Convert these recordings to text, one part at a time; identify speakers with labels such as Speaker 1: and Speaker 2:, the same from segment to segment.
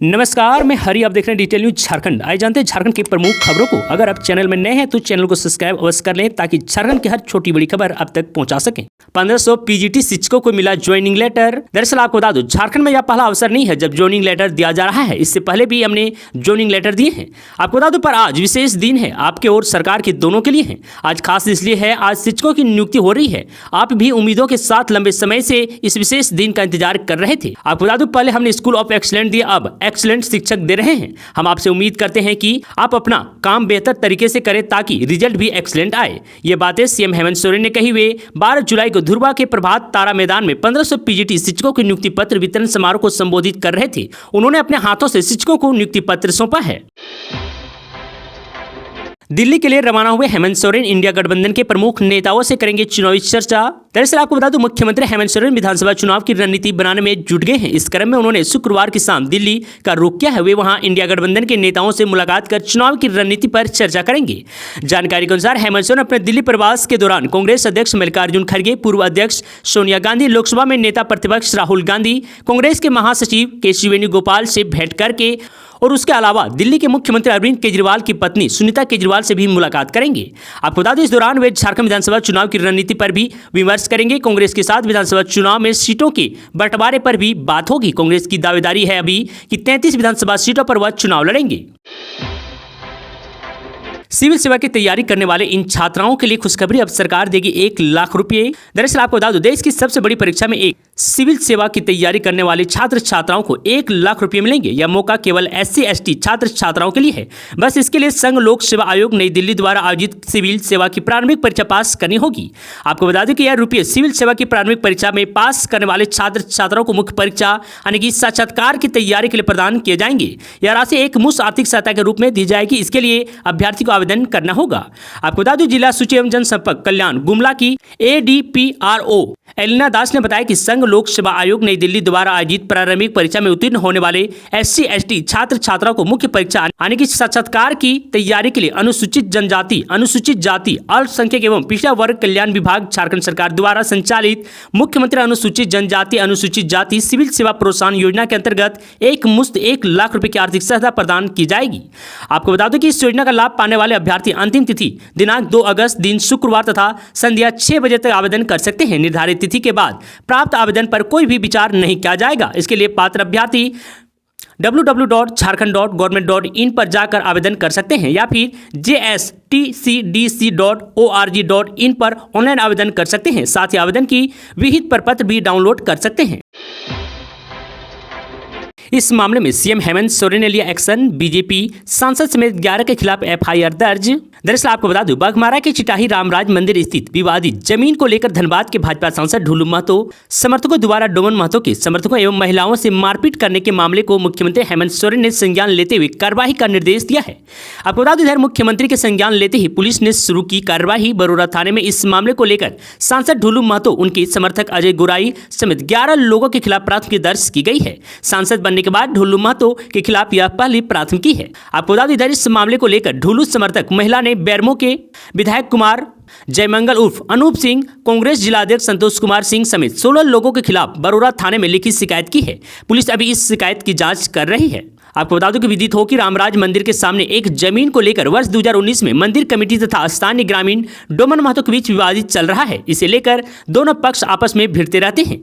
Speaker 1: नमस्कार, मैं हरी। आप देख रहे हैं डिटेल न्यूज झारखंड। आइए जानते हैं झारखंड की प्रमुख खबरों को। अगर आप चैनल में नए हैं तो चैनल को सब्सक्राइब अवश्य कर लें ताकि झारखंड की हर छोटी बड़ी खबर आप तक पहुंचा सकें। 1500 पीजीटी शिक्षकों को मिला ज्वाइनिंग लेटर। दरअसल आपको बता दूं, झारखंड में यह पहला अवसर नहीं है जब ज्वाइनिंग लेटर दिया जा रहा है। इससे पहले भी हमने ज्वाइनिंग लेटर दिए हैं, आपको बता दूं। पर आज विशेष दिन है, आपके और सरकार के दोनों के लिए है। आज खास इसलिए है, आज शिक्षकों की नियुक्ति हो रही है। आप भी उम्मीदों के साथ लंबे समय से इस विशेष दिन का इंतजार कर रहे थे। आपको बता दूं, पहले हमने स्कूल ऑफ एक्सीलेंस दिया, अब एक्सीलेंट शिक्षक दे रहे हैं। हम आपसे उम्मीद करते हैं कि आप अपना काम बेहतर तरीके से करें ताकि रिजल्ट भी एक्सीलेंट आए। ये बातें सीएम हेमंत सोरेन ने कही। वे 12 जुलाई को धुरवा के प्रभात तारा मैदान में 1500 पीजीटी शिक्षकों के नियुक्ति पत्र वितरण समारोह को संबोधित कर रहे थे। उन्होंने अपने हाथों से शिक्षकों को नियुक्ति पत्र सौंपा है। दिल्ली के लिए रवाना हुए हेमंत सोरेन इंडिया गठबंधन के प्रमुख नेताओं से करेंगे चुनावी चर्चा। दरअसल आपको बता दूं, मुख्यमंत्री हेमंत सोरेन विधानसभा चुनाव की रणनीति बनाने में जुट गए हैं। इस क्रम में उन्होंने शुक्रवार की शाम दिल्ली का रुख किया है। वे वहां इंडिया गठबंधन के नेताओं से मुलाकात कर चुनाव की रणनीति पर चर्चा करेंगे। जानकारी के अनुसार हेमंत सोरेन अपने दिल्ली प्रवास के दौरान कांग्रेस अध्यक्ष मल्लिकार्जुन खड़गे, पूर्व अध्यक्ष सोनिया गांधी, लोकसभा में नेता प्रतिपक्ष राहुल गांधी, कांग्रेस के महासचिव के वेणुगोपाल से भेंट करके और उसके अलावा दिल्ली के मुख्यमंत्री अरविंद केजरीवाल की पत्नी सुनीता केजरीवाल से भी मुलाकात करेंगे। आपको बता दें, इस दौरान वे झारखंड विधानसभा चुनाव की रणनीति पर भी विमर्श करेंगे। कांग्रेस के साथ विधानसभा चुनाव में सीटों के बंटवारे पर भी बात होगी। कांग्रेस की दावेदारी है अभी कि 33 विधानसभा सीटों पर वह चुनाव लड़ेंगे। सिविल सेवा की तैयारी करने वाले इन छात्राओं के लिए खुशखबरी, अब सरकार देगी 1 लाख रुपए। दरअसल आपको बता दूं, देश की सबसे बड़ी परीक्षा में एक सिविल सेवा की तैयारी करने वाले छात्र छात्राओं को 1 लाख रुपए मिलेंगे। यह मौका केवल SC ST छात्र छात्राओं के लिए है। बस इसके लिए संघ लोक सेवा आयोग नई दिल्ली द्वारा आयोजित सिविल सेवा की प्रारंभिक परीक्षा पास करनी होगी। आपको बता दें कि यह रुपये सिविल सेवा की प्रारंभिक परीक्षा में पास करने वाले छात्र छात्राओं को मुख्य परीक्षा यानी कि साक्षात्कार की तैयारी के लिए प्रदान किए जाएंगे। यह राशि एक मुश्त आर्थिक सहायता के रूप में दी जाएगी। इसके लिए अभ्यर्थी को आवेदन करना होगा। आपको बता दूं, जिला सूची एवं जनसंपर्क कल्याण गुमला की ADPRO एलिना दास ने बताया कि संघ लोक सेवा आयोग नई दिल्ली द्वारा आयोजित प्रारंभिक परीक्षा में उत्तीर्ण होने वाले SC ST छात्र छात्राओं को मुख्य परीक्षा यानी कि साक्षात्कार की तैयारी के लिए अनुसूचित जनजाति, अनुसूचित जाति, अल्पसंख्यक एवं पिछड़ा वर्ग कल्याण विभाग झारखंड सरकार द्वारा संचालित मुख्यमंत्री अनुसूचित जनजाति अनुसूचित जाति सिविल सेवा प्रोत्साहन योजना के अंतर्गत एक मुश्त 1 लाख रुपए की आर्थिक सहायता प्रदान की जाएगी। आपको बता दें कि इस योजना का लाभ पाने वाले अभ्यर्थी अंतिम तिथि दिनांक 2 अगस्त दिन शुक्रवार तथा संध्या 6 बजे तक आवेदन कर सकते हैं। निर्धारित तिथि के बाद प्राप्त आवेदन पर कोई भी विचार नहीं किया जाएगा। इसके लिए पात्र अभ्यर्थी www.jharkhand.government.in पर जाकर आवेदन कर सकते हैं या फिर jstcdc.org.in पर ऑनलाइन आवेदन कर सकते हैं। साथ ही आवेदन की विहित प्रपत्र भी डाउनलोड कर सकते हैं। इस मामले में सीएम हेमंत सोरेन ने लिया एक्शन। बीजेपी सांसद समेत 11 के खिलाफ FIR दर्ज। दरअसल आपको बता दूं, बाघमारा के चिटाही रामराज मंदिर स्थित विवादित जमीन को लेकर धनबाद के भाजपा सांसद ढुल्लू महतो समर्थकों द्वारा डोमन महतो के समर्थकों एवं महिलाओं से मारपीट करने के मामले को मुख्यमंत्री हेमंत सोरेन ने संज्ञान लेते हुए कार्रवाई का निर्देश दिया है। आपको बता दूं, इधर मुख्यमंत्री के संज्ञान लेते ही पुलिस ने शुरू की कार्रवाई। बरोरा थाने में इस मामले को लेकर सांसद ढुल्लू महतो, उनके समर्थक अजय गोराई समेत 11 लोगों के खिलाफ प्राथमिकी दर्ज की गई है। सांसद बनने के बाद ढुल्लू महतो के खिलाफ यह पहली प्राथमिकी है। आपको बता दें, इधर इस मामले को लेकर ढुल्लू समर्थक महिला ने बेरमो के विधायक कुमार जयमंगल उर्फ अनूप सिंह, कांग्रेस जिलाध्यक्ष संतोष कुमार सिंह समेत 16 लोगों के खिलाफ बरोरा थाने में लिखित शिकायत की है। पुलिस अभी इस शिकायत की जांच कर रही है। आपको बता दूं कि विदित हो कि रामराज मंदिर के सामने एक जमीन को लेकर वर्ष 2019 में मंदिर कमेटी तथा स्थानीय ग्रामीण डोमन महतो के बीच विवादित चल रहा है। इसे लेकर दोनों पक्ष आपस में भिड़ते रहते हैं।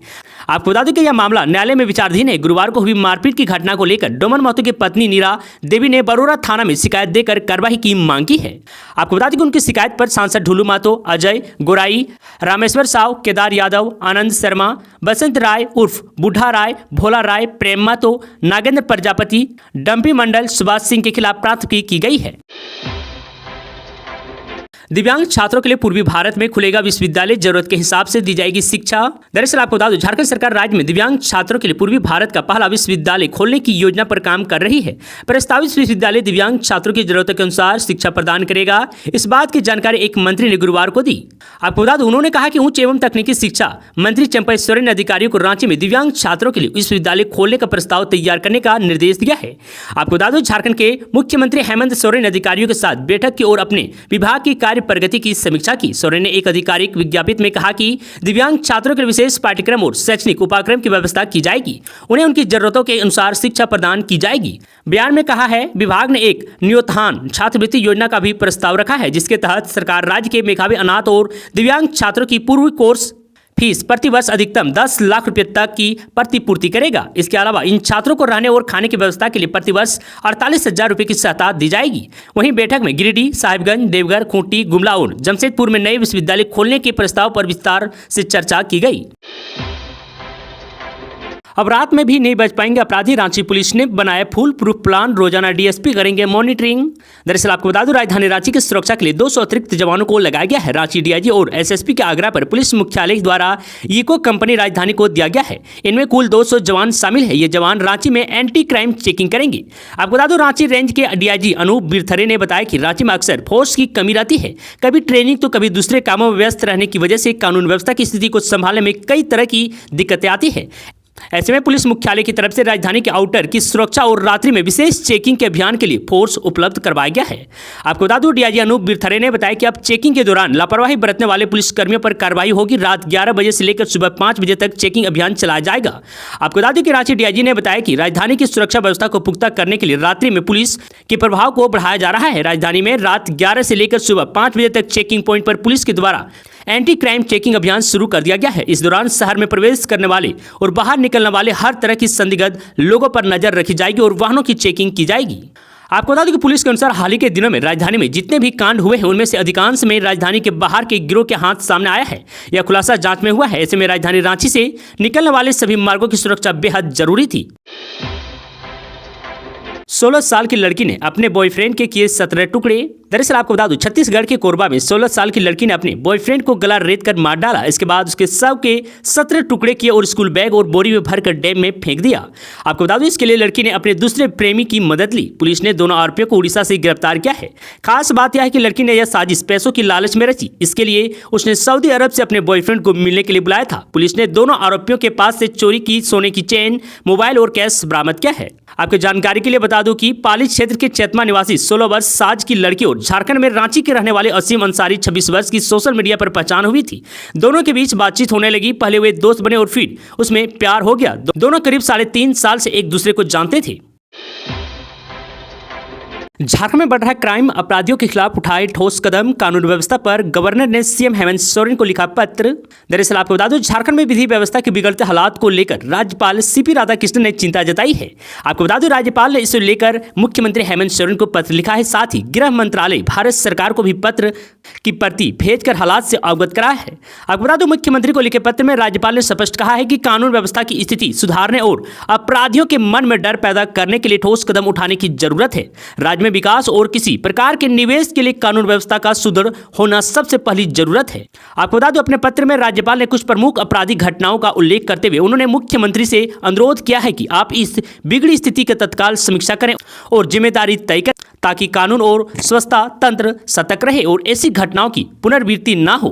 Speaker 1: आपको बता दें कि यह मामला न्यायालय में विचाराधीन है। गुरुवार को हुई मारपीट की घटना को लेकर डोमन महतो की पत्नी नीरा देवी ने बरोरा थाना में शिकायत देकर कार्रवाई की मांग की है। आपको बता दें कि उनकी शिकायत पर सांसद ढुल्लू महतो, अजय गोराई, रामेश्वर साव, केदार यादव, आनंद शर्मा, बसंत राय उर्फ बुढ़ा राय, भोला राय, प्रेम महतो, नागेंद्र प्रजापति, डंपी मंडल, सुभाष सिंह के खिलाफ प्राथमिकी की गई है। दिव्यांग छात्रों के लिए पूर्वी भारत में खुलेगा विश्वविद्यालय, जरूरत के हिसाब से दी जाएगी शिक्षा। दरअसल आपको बता दूं, झारखंड सरकार राज्य में दिव्यांग छात्रों के लिए पूर्वी भारत का पहला विश्वविद्यालय खोलने की योजना पर काम कर रही है। प्रस्तावित विश्वविद्यालय दिव्यांग छात्रों की जरूरतों के अनुसार शिक्षा प्रदान करेगा। इस बात की जानकारी एक मंत्री ने गुरुवार को दी। आपको बता दूं, उन्होंने कहा कि उच्च एवं तकनीकी शिक्षा मंत्री चंपा सोरेन ने अधिकारियों को रांची में दिव्यांग छात्रों के लिए विश्वविद्यालय खोलने का प्रस्ताव तैयार करने का निर्देश दिया है। आपको बता दूं, झारखंड के मुख्यमंत्री हेमंत सोरेन ने अधिकारियों के साथ बैठक की और अपने विभाग की कार्य प्रगति की समीक्षा की। सोरेन ने एक आधिकारिक विज्ञप्ति में कहा कि दिव्यांग छात्रों के विशेष पाठ्यक्रम और शैक्षणिक उपाक्रम की व्यवस्था की जाएगी, उन्हें उनकी जरूरतों के अनुसार शिक्षा प्रदान की जाएगी। बयान में कहा है, विभाग ने एक न्योत्थान छात्रवृत्ति योजना का भी प्रस्ताव रखा है, जिसके तहत सरकार राज्य के मेधावी अनाथ और दिव्यांग छात्रों की पूर्व कोर्स फीस प्रति वर्ष अधिकतम 10 लाख रुपए तक की प्रतिपूर्ति करेगा। इसके अलावा इन छात्रों को रहने और खाने की व्यवस्था के लिए प्रति वर्ष 48,000 रुपए की सहायता दी जाएगी। वहीं बैठक में गिरिडीह, साहिबगंज, देवघर, खूंटी, गुमला और जमशेदपुर में नए विश्वविद्यालय खोलने के प्रस्ताव पर विस्तार से चर्चा की गई। अब रात में भी नहीं बच पाएंगे अपराधी, रांची पुलिस ने बनाया फुल प्रूफ प्लान, रोजाना डीएसपी करेंगे मॉनिटरिंग। दरअसल आपको बता दूं, राजधानी रांची की सुरक्षा के लिए 200 अतिरिक्त जवानों को लगाया गया है। रांची डीआईजी और एसएसपी के आग्रह पर पुलिस मुख्यालय द्वारा इको कंपनी राजधानी को दिया गया है। इनमें कुल 200 जवान शामिल है। ये जवान रांची में एंटी क्राइम चेकिंग करेंगे। आपको बता दूं, रांची रेंज के डीआईजी अनूप बिरथरे ने बताया कि रांची में अक्सर फोर्स की कमी रहती है, कभी ट्रेनिंग तो कभी दूसरे कामों में व्यस्त रहने की वजह से कानून व्यवस्था की स्थिति को संभालने में कई तरह की दिक्कतें आती है। ऐसे में पुलिस मुख्यालय की तरफ से राजधानी के आउटर की सुरक्षा और रात्रि में विशेष चेकिंग के अभियान के लिए फोर्स उपलब्ध करवाया गया है। आपको बता दूं, डीआईजी अनूप बिरथरे ने बताया कि अब चेकिंग के दौरान लापरवाही बरतने वाले पुलिसकर्मियों पर कार्रवाई होगी। रात 11 बजे से लेकर सुबह 5 बजे तक चेकिंग अभियान चलाया जाएगा। आपको बता दें कि रांची डीआईजी ने बताया कि राजधानी की सुरक्षा व्यवस्था को पुख्ता करने के लिए रात्रि में पुलिस के प्रभाव को बढ़ाया जा रहा है। राजधानी में रात 11 से लेकर सुबह 5 बजे तक चेकिंग पॉइंट पर पुलिस के द्वारा एंटी क्राइम चेकिंग अभियान शुरू कर दिया गया है। इस दौरान शहर में प्रवेश करने वाले और बाहर निकलने वाले हर तरह की संदिग्ध लोगों पर नजर रखी जाएगी और वाहनों की चेकिंग की जाएगी। आपको बता दें कि पुलिस के अनुसार हाल ही के दिनों में राजधानी में जितने भी कांड हुए हैं, उनमें से अधिकांश में राजधानी के बाहर के गिरोह के हाथ सामने आया है। यह खुलासा जांच में हुआ है। ऐसे में राजधानी रांची से निकलने वाले सभी मार्गों की सुरक्षा बेहद जरूरी थी। 16 साल की लड़की ने अपने बॉयफ्रेंड के किए 17 टुकड़े। दरअसल आपको बता दूं, छत्तीसगढ़ के कोरबा में 16 साल की लड़की ने अपने बॉयफ्रेंड को गला रेत कर मार डाला। इसके बाद उसके शव के 17 टुकड़े किए और स्कूल बैग और बोरी में भरकर डैम में फेंक दिया। आपको बता दूं, इसके लिए लड़की ने अपने दूसरे प्रेमी की मदद ली। पुलिस ने दोनों आरोपियों को उड़ीसा से गिरफ्तार किया है। खास बात यह है कि लड़की ने यह साजिश पैसों की लालच में रची। इसके लिए उसने सऊदी अरब से अपने बॉयफ्रेंड को मिलने के लिए बुलाया था। पुलिस ने दोनों आरोपियों के पास से चोरी की सोने की चेन, मोबाइल और कैश बरामद किया है। आपको जानकारी के लिए बता दूं कि पाली क्षेत्र के चेतमा निवासी 16 वर्ष साज की लड़की और झारखंड में रांची के रहने वाले असीम अंसारी 26 वर्ष की सोशल मीडिया पर पहचान हुई थी। दोनों के बीच बातचीत होने लगी। पहले वे दोस्त बने और फिर उसमें प्यार हो गया। दोनों करीब 3.5 साल से एक दूसरे को जानते थे। झारखंड में बढ़ रहा क्राइम, अपराधियों के खिलाफ उठाए ठोस कदम, कानून व्यवस्था पर गवर्नर ने सीएम हेमंत सोरेन को लिखा पत्र। दरअसल आपको बता दूं, झारखंड में विधि व्यवस्था के बिगड़ते हालात को लेकर राज्यपाल सीपी राधाकृष्णन ने चिंता जताई है। आपको बता दूं, राज्यपाल ने इसे लेकर मुख्यमंत्री हेमंत सोरेन को पत्र लिखा है। साथ ही गृह मंत्रालय भारत सरकार को भी पत्र की प्रति भेजकर हालात से अवगत कराया है। आपको बता दूं, मुख्यमंत्री को लिखे पत्र में राज्यपाल ने स्पष्ट कहा है कि कानून व्यवस्था की स्थिति सुधारने और अपराधियों के मन में डर पैदा करने के लिए ठोस कदम उठाने की जरूरत है। राज्य में विकास और किसी प्रकार के निवेश के लिए कानून व्यवस्था का सुदृढ़ होना सबसे पहली जरूरत है। आपको बता दूं, अपने पत्र में राज्यपाल ने कुछ प्रमुख आपराधिक घटनाओं का उल्लेख करते हुए उन्होंने मुख्यमंत्री से अनुरोध किया है कि आप इस बिगड़ी स्थिति की तत्काल समीक्षा करें और जिम्मेदारी तय करें, ताकि कानून और व्यवस्था तंत्र सतर्क रहे और ऐसी घटनाओं की पुनरावृत्ति न हो।